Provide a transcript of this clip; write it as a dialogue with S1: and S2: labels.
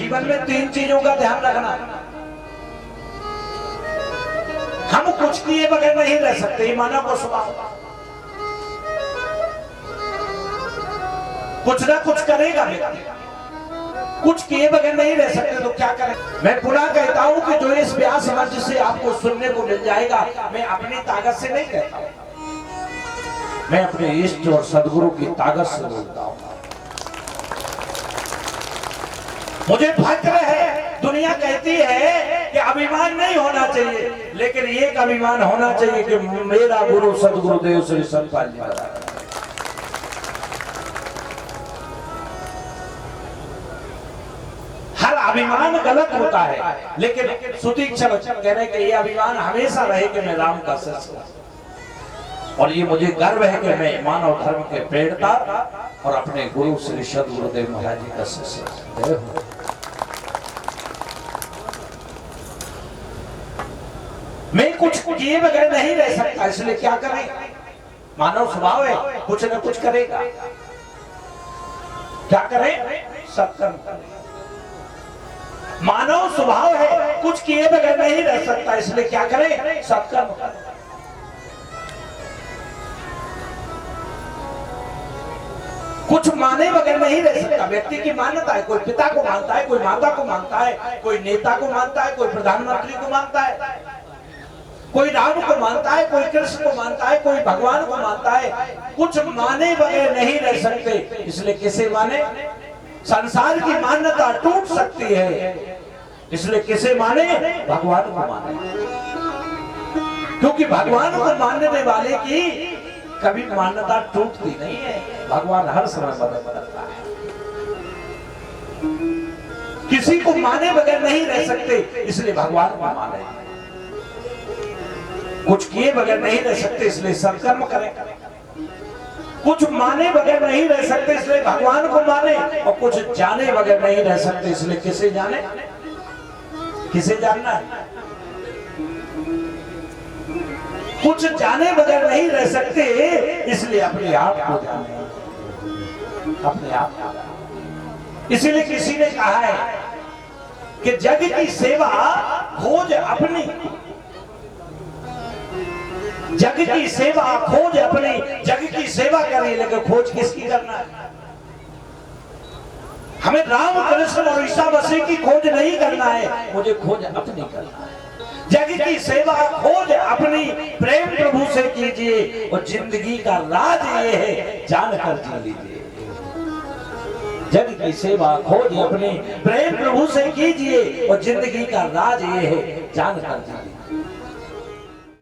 S1: जीवन में 3 चीजों का ध्यान रखना। हम कुछ किए बगैर नहीं रह सकते, ये मानव को स्वभाव। कुछ ना कुछ करेगा व्यक्ति, कुछ किए बगैर नहीं रह सकते तो क्या करें। मैं पुनः कहता हूं कि जो इस व्यास मंच से आपको सुनने को मिल जाएगा, मैं अपनी ताकत से नहीं कहता हूं, मैं अपने इष्ट और सदगुरु की ताकत से बोलता हूं। मुझे फक्र है, दुनिया कहती है कि अभिमान नहीं होना चाहिए, लेकिन एक अभिमान होना चाहिए कि मेरा गुरु सदगुरुदेव श्री सतपाल जी महाराज। हर अभिमान गलत होता है, लेकिन सुदीक्षण कह रहे कि ये अभिमान हमेशा रहे कि मैं राम का शिष्य हूं, और ये मुझे गर्व है कि मैं मानव धर्म के प्रेरणा और अपने गुरु श्री सदगुरुदेव महाराज जी का शिष्य हूं। मैं कुछ किए बगैर नहीं रह सकता, इसलिए क्या करें। मानव स्वभाव है, कुछ न कुछ करेगा। क्या करें? सत्कर्म करें। मानव स्वभाव है, कुछ किए बगैर नहीं रह सकता, इसलिए क्या करें? सत्कर्म करें। कुछ माने बगैर नहीं रह सकता। व्यक्ति की मान्यता है, कोई पिता को मानता है, कोई माता को मानता है, कोई नेता को मानता है, कोई प्रधानमंत्री को मानता है, कोई राम को मानता है, कोई कृष्ण को मानता है, कोई भगवान को मानता है। कुछ माने बगैर नहीं रह सकते, इसलिए किसे माने? संसार की मान्यता टूट सकती है, इसलिए किसे माने? भगवान को माने, क्योंकि भगवान को मानने वाले की कभी मान्यता टूटती नहीं है। भगवान हर समय मदद करता है। किसी को माने बगैर नहीं रह सकते, इसलिए भगवान को माने। कुछ किए बगैर नहीं रह सकते, इसलिए सत्कर्म करें। कुछ माने बगैर नहीं रह सकते, इसलिए भगवान को माने। और कुछ जाने बगैर नहीं रह सकते, इसलिए किसे जाने? किसे जानना है? कुछ जाने बगैर नहीं रह सकते, इसलिए अपने आप को जाने, अपने आप को। इसीलिए किसी ने कहा है कि जग की सेवा खोज अपनी, जग की सेवा खोज अपनी। जग की सेवा करिए, लेकिन खोज किसकी करना है? हमें राम कृष्ण और ईसा मसीह की खोज नहीं करना है, मुझे खोज अपनी करना है। जग की सेवा खोज अपनी, प्रेम प्रभु से कीजिए, और जिंदगी का राज ये है, जानकर जी लीजिए। जग की सेवा खोज अपनी, प्रेम प्रभु से कीजिए, और जिंदगी का राज ये है, जानकर जी लीजिए।